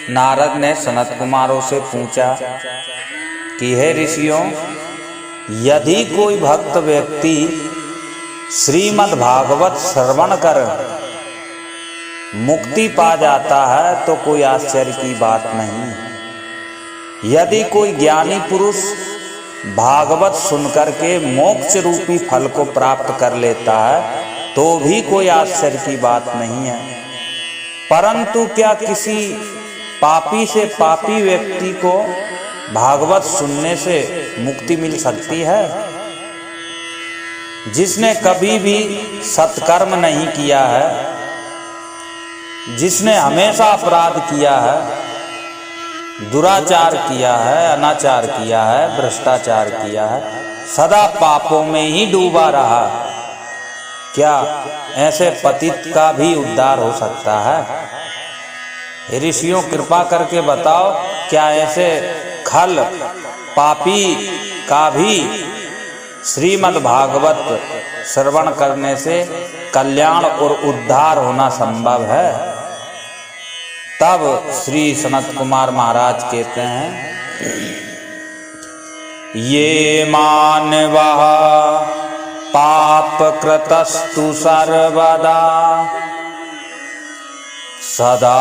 नारद ने सनत कुमारों से पूछा कि हे ऋषियों, यदि कोई भक्त व्यक्ति श्रीमद् भागवत श्रवण कर मुक्ति पा जाता है तो कोई आश्चर्य की बात नहीं। यदि कोई ज्ञानी पुरुष भागवत सुनकर के मोक्ष रूपी फल को प्राप्त कर लेता है तो भी कोई आश्चर्य की बात नहीं है। परंतु क्या किसी पापी से पापी व्यक्ति को भागवत सुनने से मुक्ति मिल सकती है? जिसने कभी भी सत्कर्म नहीं किया है, जिसने हमेशा अपराध किया है, दुराचार किया है, अनाचार किया है, भ्रष्टाचार किया है, सदा पापों में ही डूबा रहा, क्या ऐसे पतित का भी उद्धार हो सकता है? ऋषियों कृपा करके बताओ, क्या ऐसे खल पापी का भी श्रीमद् भागवत श्रवण करने से कल्याण और उद्धार होना संभव है? तब श्री सनत कुमार महाराज कहते हैं, ये मानवः पाप कृतस्तु सर्वदा सदा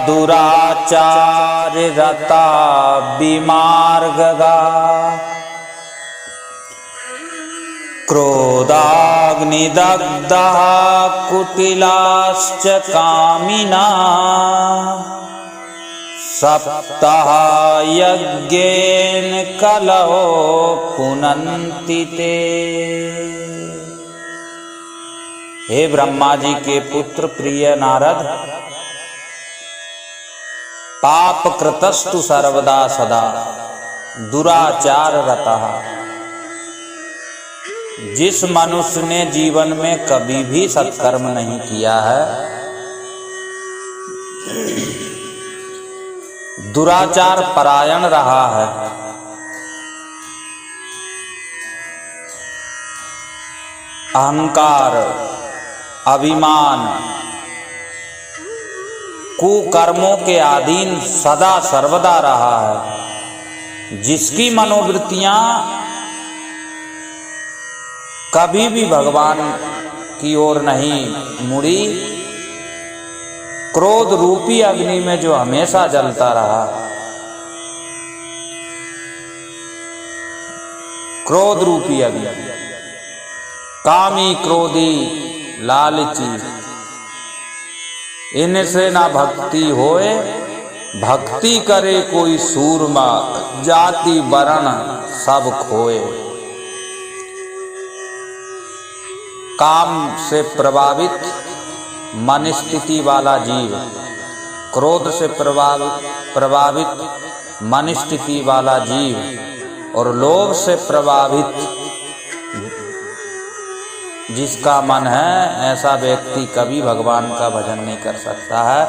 दुराचार रता विमार्गगा क्रोधाग्निदग्धः कुटिलाश्च कामिना सप्तः यज्ञेन कलहो पुनन्ति ते। हे ब्रह्मा जी के पुत्र प्रिय नारद, पाप कृतस्तु सर्वदा सदा दुराचार रतः, जिस मनुष्य ने जीवन में कभी भी सत्कर्म नहीं किया है, दुराचार परायण रहा है, अहंकार, अभिमान, कुकर्मों के अधीन सदा सर्वदा रहा है, जिसकी मनोवृत्तियां कभी भी भगवान की ओर नहीं मुड़ी, क्रोध रूपी अग्नि में जो हमेशा जलता रहा, क्रोध रूपी अग्नि, कामी क्रोधी लालची, इनसे ना भक्ति होए, भक्ति करे कोई सूरमा, जाति वर्ण सब खोए। काम से प्रभावित मन स्थिति वाला जीव, क्रोध से प्रभावित मन स्थिति वाला जीव और लोभ से प्रभावित जिसका मन है, ऐसा व्यक्ति कभी भगवान का भजन नहीं कर सकता है।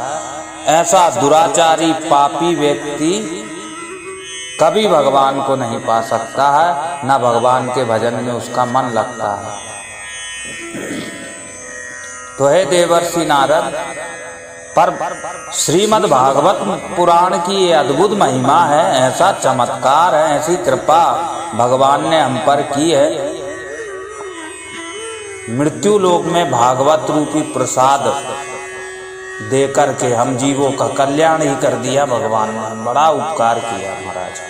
ऐसा दुराचारी पापी व्यक्ति कभी भगवान को नहीं पा सकता है, न भगवान के भजन में उसका मन लगता है। तो हे देवर्षि नारद, पर श्रीमद् भागवत पुराण की ये अद्भुत महिमा है, ऐसा चमत्कार है, ऐसी कृपा भगवान ने हम पर की है। मृत्यु लोक में भागवत रूपी प्रसाद दे करके हम जीवों का कल्याण ही कर दिया भगवान ने, बड़ा उपकार किया महाराज।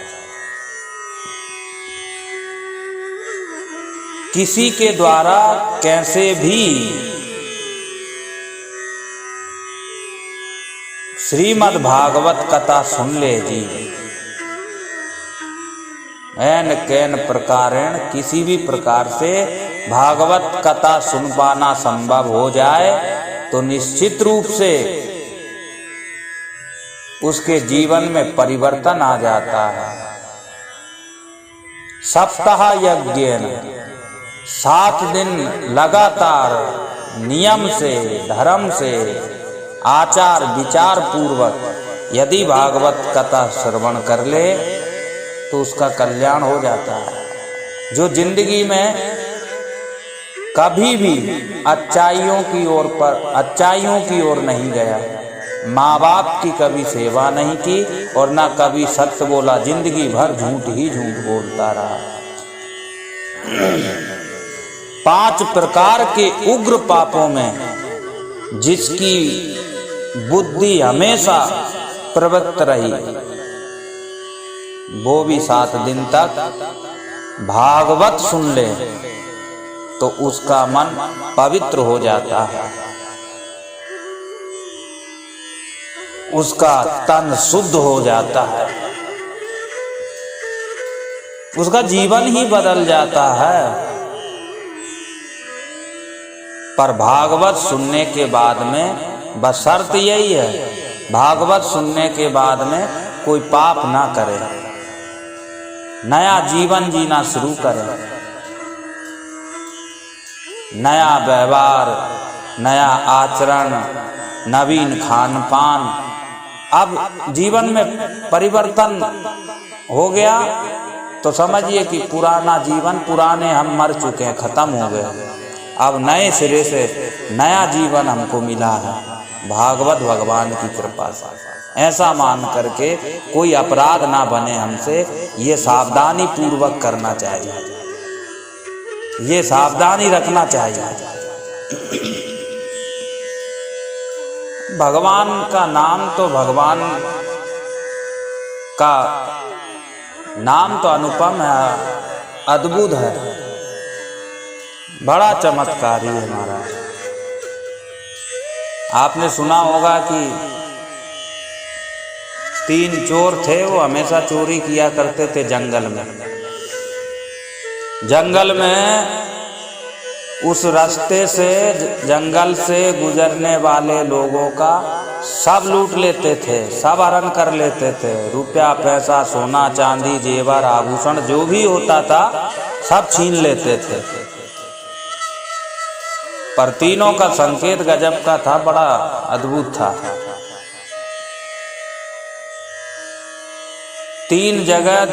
किसी के द्वारा कैसे भी श्रीमद् भागवत कथा सुन ले जी, एन कैन प्रकारेण किसी भी प्रकार से भागवत कथा सुन पाना संभव हो जाए तो निश्चित रूप से उसके जीवन में परिवर्तन आ जाता है। सप्ताह यज्ञेन, 7 दिन लगातार नियम से, धर्म से, आचार विचार पूर्वक यदि भागवत कथा श्रवण कर ले तो उसका कल्याण हो जाता है। जो जिंदगी में कभी भी अच्छाइयों की ओर नहीं गया, माँ बाप की कभी सेवा नहीं की और ना कभी सत्य बोला, जिंदगी भर झूठ ही झूठ बोलता रहा। 5 प्रकार के उग्र पापों में जिसकी बुद्धि हमेशा प्रवृत्त रही, वो भी 7 दिन तक भागवत सुन ले तो उसका मन पवित्र हो जाता है, उसका तन शुद्ध हो जाता है, उसका जीवन ही बदल जाता है। पर भागवत सुनने के बाद में बस शर्त यही है, भागवत सुनने के बाद में कोई पाप ना करे, नया जीवन जीना शुरू करे, नया व्यवहार, नया आचरण, नवीन खान पान। अब जीवन में परिवर्तन हो गया तो समझिए कि पुराना जीवन, पुराने हम मर चुके हैं, खत्म हो गए। अब नए सिरे से नया जीवन हमको मिला है भागवत भगवान की कृपा से। ऐसा मान करके कोई अपराध ना बने हमसे, ये सावधानी पूर्वक करना चाहिए, ये सावधानी रखना चाहिए। भगवान का नाम तो, भगवान का नाम तो अनुपम है, अद्भुत है, बड़ा चमत्कारी है महाराज। आपने सुना होगा कि 3 चोर थे, वो हमेशा चोरी किया करते थे जंगल में। जंगल में उस रास्ते से, जंगल से गुजरने वाले लोगों का सब लूट लेते थे, सब हरण कर लेते थे। रुपया पैसा, सोना चांदी, जेवर आभूषण जो भी होता था सब छीन लेते थे। पर तीनों का संकेत गजब का था, बड़ा अद्भुत था। 3 जगह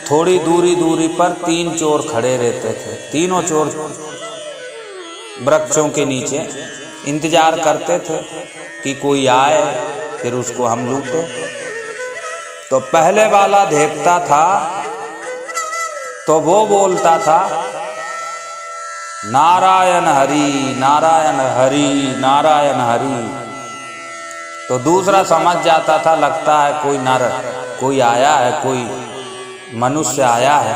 थोड़ी दूरी पर 3 चोर खड़े रहते थे। तीनों चोर वृक्षों के नीचे इंतजार करते थे कि कोई आए फिर उसको हम लूटे। तो पहले वाला देखता था तो वो बोलता था नारायण हरि नारायण हरि नारायण हरि। तो दूसरा समझ जाता था, लगता है कोई नर, कोई आया है, कोई मनुष्य आया है,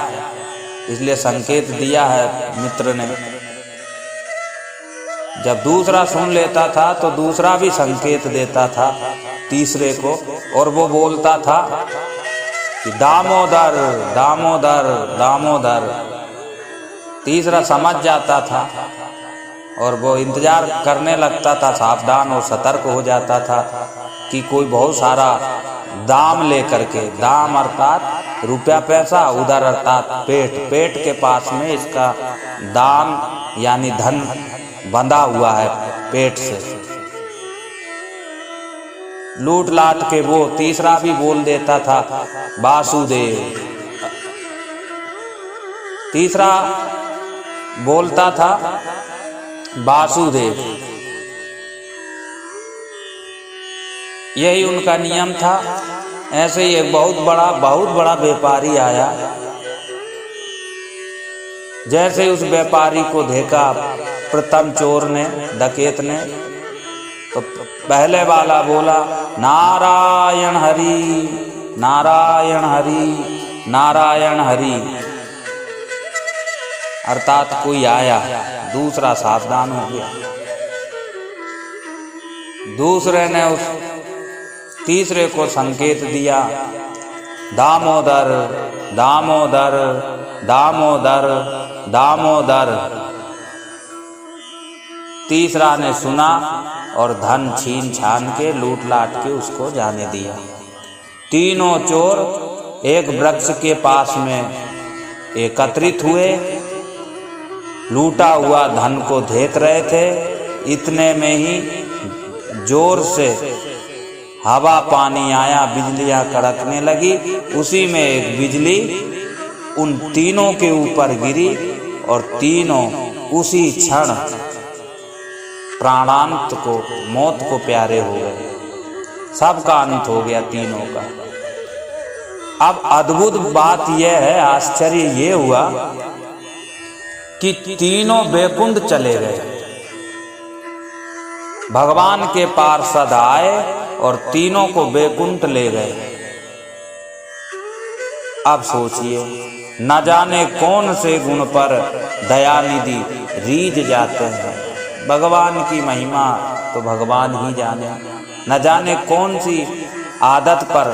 इसलिए संकेत दिया है मित्र ने। जब दूसरा सुन लेता था तो दूसरा भी संकेत देता था तीसरे को, और वो बोलता था कि दामोदर दामोदर दामोदर। तीसरा समझ जाता था और वो इंतजार करने लगता था, सावधान और सतर्क हो जाता था कि कोई बहुत सारा दाम लेकर के, दाम अर्थात रुपया पैसा, उधर अर्थात पेट, पेट के पास में इसका दाम यानी धन बंधा हुआ है पेट से। लूट लाट के वो तीसरा भी बोल देता था वासुदेव। तीसरा बोलता था वासुदेव। यही उनका नियम था। ऐसे ही एक बहुत बड़ा व्यापारी आया। जैसे उस व्यापारी को देखा प्रथम चोर ने, डकैत ने, तो पहले वाला बोला नारायण हरि नारायण हरि नारायण हरि, अर्थात कोई आया। दूसरा सावधान हो गया। दूसरे ने उस तीसरे को संकेत दिया दामोदर दामोदर दामोदर दामोदर। तीसरा ने सुना और धन छीन छान के लूट लाट के उसको जाने दिया। तीनों चोर एक वृक्ष के पास में एकत्रित हुए, लूटा हुआ धन को देख रहे थे। इतने में ही जोर से हवा पानी आया, बिजलियां कड़कने लगी। उसी में एक बिजली उन तीनों के ऊपर गिरी और तीनों उसी क्षण प्राणांत को, मौत को प्यारे हो गए। सबका अंत हो गया तीनों का। अब अद्भुत बात यह है, आश्चर्य ये हुआ कि तीनों बैकुंठ चले गए। भगवान के पार्षद आए और तीनों को बैकुंठ ले गए। अब सोचिए, न जाने कौन से गुण पर दयानिधि रीझ जाते हैं। भगवान की महिमा तो भगवान ही जाने। न जाने कौन सी आदत पर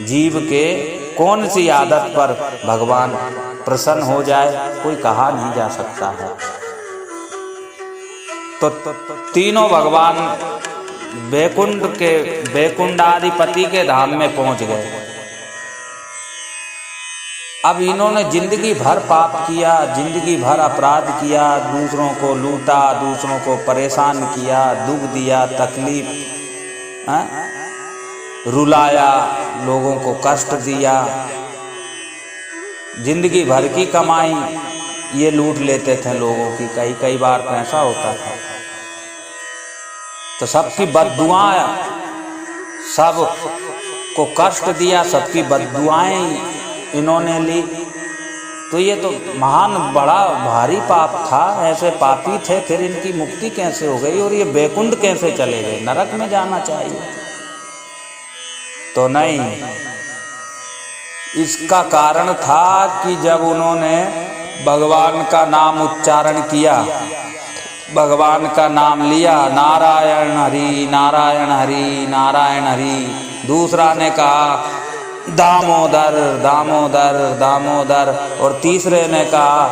जीव के, कौन सी आदत पर भगवान प्रसन्न हो जाए, कोई कहा नहीं जा सकता है। तो तीनों भगवान बैकुंठाधिपति के धाम में पहुंच गए। अब इन्होंने जिंदगी भर पाप किया, जिंदगी भर अपराध किया, दूसरों को लूटा, दूसरों को परेशान किया, दुख दिया, तकलीफ, रुलाया, लोगों को कष्ट दिया। जिंदगी भर की कमाई ये लूट लेते थे लोगों की, कई बार पैसा होता था। तो सबकी बद्दुआएं, सब को कष्ट दिया, सबकी बद्दुआएं इन्होंने ली। तो ये तो महान बड़ा भारी पाप था। ऐसे पापी थे, फिर इनकी मुक्ति कैसे हो गई और ये बैकुंठ कैसे चले गए? नरक में जाना चाहिए तो नहीं। इसका कारण था कि जब उन्होंने भगवान का नाम उच्चारण किया, भगवान का नाम लिया, नारायण हरि नारायण हरि नारायण हरि। दूसरा ने कहा दामोदर दामोदर दामोदर, और तीसरे ने कहा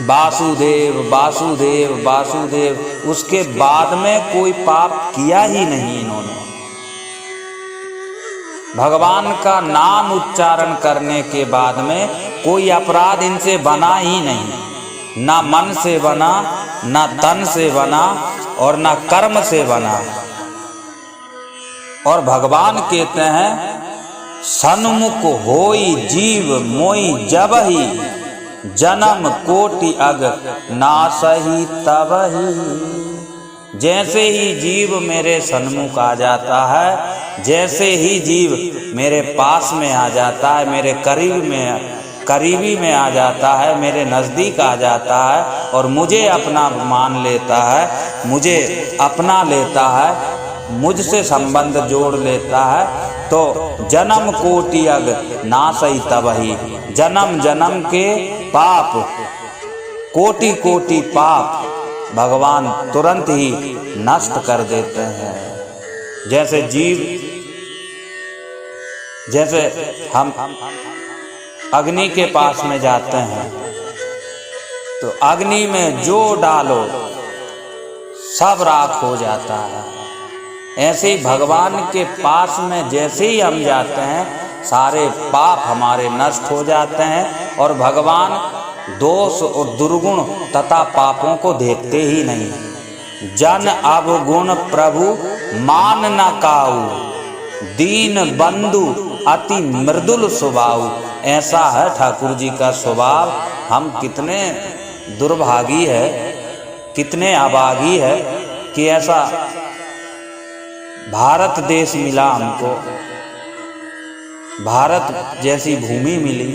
वासुदेव वासुदेव वासुदेव। उसके बाद में कोई पाप किया ही नहीं इन्होंने। भगवान का नाम उच्चारण करने के बाद में कोई अपराध इनसे बना ही नहीं। ना मन से बना, ना तन से बना और ना कर्म से बना। और भगवान कहते हैं सन्मुख होई जीव मोई जबहि, जन्म कोटि अग नासहि तबहि। जैसे ही जीव मेरे सन्मुख आ जाता है, जैसे ही जीव मेरे पास में आ जाता है, मेरे करीबी में आ जाता है, मेरे नज़दीक आ जाता है और मुझे अपना मान लेता है, मुझे अपना लेता है, मुझसे संबंध जोड़ लेता है, तो जन्म कोटि अग नासहि तबहि। जन्म जन्म के पाप, कोटि कोटि पाप भगवान तुरंत ही नष्ट कर देते हैं। जैसे जीव, जैसे हम अग्नि के पास में जाते हैं तो अग्नि में जो डालो सब राख हो जाता है। ऐसे ही भगवान के पास में जैसे ही हम जाते हैं, सारे पाप हमारे नष्ट हो जाते हैं और भगवान दोष और दुर्गुण तथा पापों को देखते ही नहीं। जन अवगुण प्रभु मान न काऊ, दीन बंधु अति मृदुल स्वभाव। ऐसा है ठाकुर जी का स्वभाव। हम कितने दुर्भागी है, कितने अभागी है कि ऐसा भारत देश मिला हमको, भारत जैसी भूमि मिली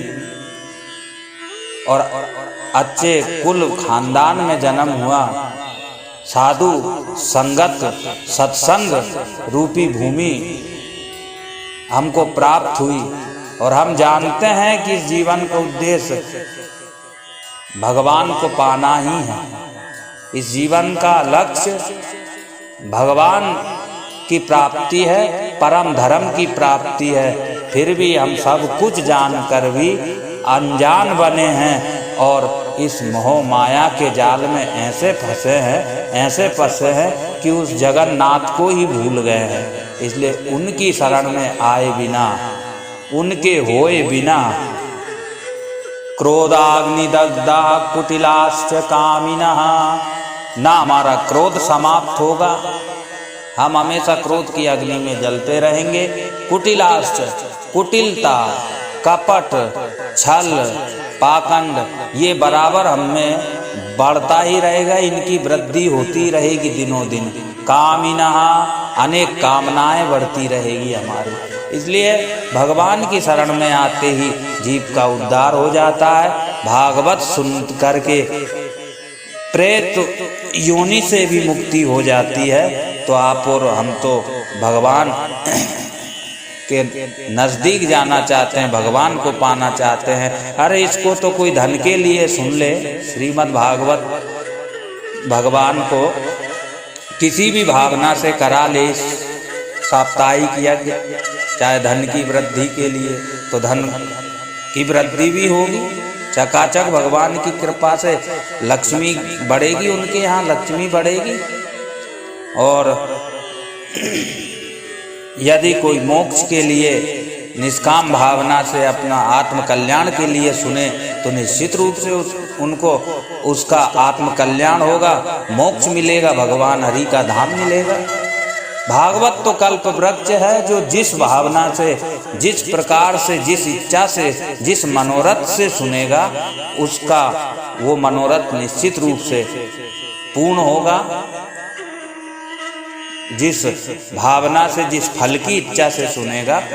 और अच्छे कुल खानदान में जन्म हुआ, साधु संगत सत्संग रूपी भूमि हमको प्राप्त हुई। और हम जानते हैं कि इस जीवन का उद्देश्य भगवान को पाना ही है। इस जीवन का लक्ष्य भगवान की प्राप्ति है, परम धर्म की प्राप्ति है। फिर भी हम सब कुछ जानकर भी अनजान बने हैं और इस मोह माया के जाल में ऐसे फंसे हैं कि उस जगन्नाथ को ही भूल गए हैं। इसलिए उनकी शरण में आए बिना, उनके होए बिना, क्रोधाग्नि दग्धा कुटिलाश्च कामिनः, ना हमारा क्रोध समाप्त होगा, हम हमेशा क्रोध की अग्नि में जलते रहेंगे। कुटिलाश्च, कुटिलता, कपट, छल, पाखंड, ये बराबर हमें बढ़ता ही रहेगा, इनकी वृद्धि होती रहेगी दिनों दिन। कामिनः, अनेक कामनाएं बढ़ती रहेगी हमारी। इसलिए भगवान की शरण में आते ही जीव का उद्धार हो जाता है। भागवत सुन करके प्रेत योनि से भी मुक्ति हो जाती है। तो आप और हम तो भगवान के नजदीक जाना चाहते हैं, भगवान को पाना चाहते हैं। अरे इसको तो कोई धन के लिए सुन ले, श्रीमद् भागवत भगवान को किसी भी भावना से करा ले साप्ताहिक यज्ञ, चाहे धन की वृद्धि के लिए, तो धन की वृद्धि भी होगी। चकाचक भगवान की कृपा से लक्ष्मी बढ़ेगी, उनके यहाँ लक्ष्मी बढ़ेगी। और यदि कोई मोक्ष के लिए निष्काम भावना से अपना आत्म कल्याण के लिए सुने तो निश्चित रूप से उनको उसका आत्म कल्याण होगा, मोक्ष मिलेगा, भगवान हरि का धाम मिलेगा। भागवत तो कल्प वृक्ष है, जो जिस भावना से, जिस प्रकार से, जिस इच्छा से, जिस मनोरथ से सुनेगा, उसका वो मनोरथ निश्चित रूप से पूर्ण होगा। जिस भावना से, जिस फल की इच्छा से सुनेगा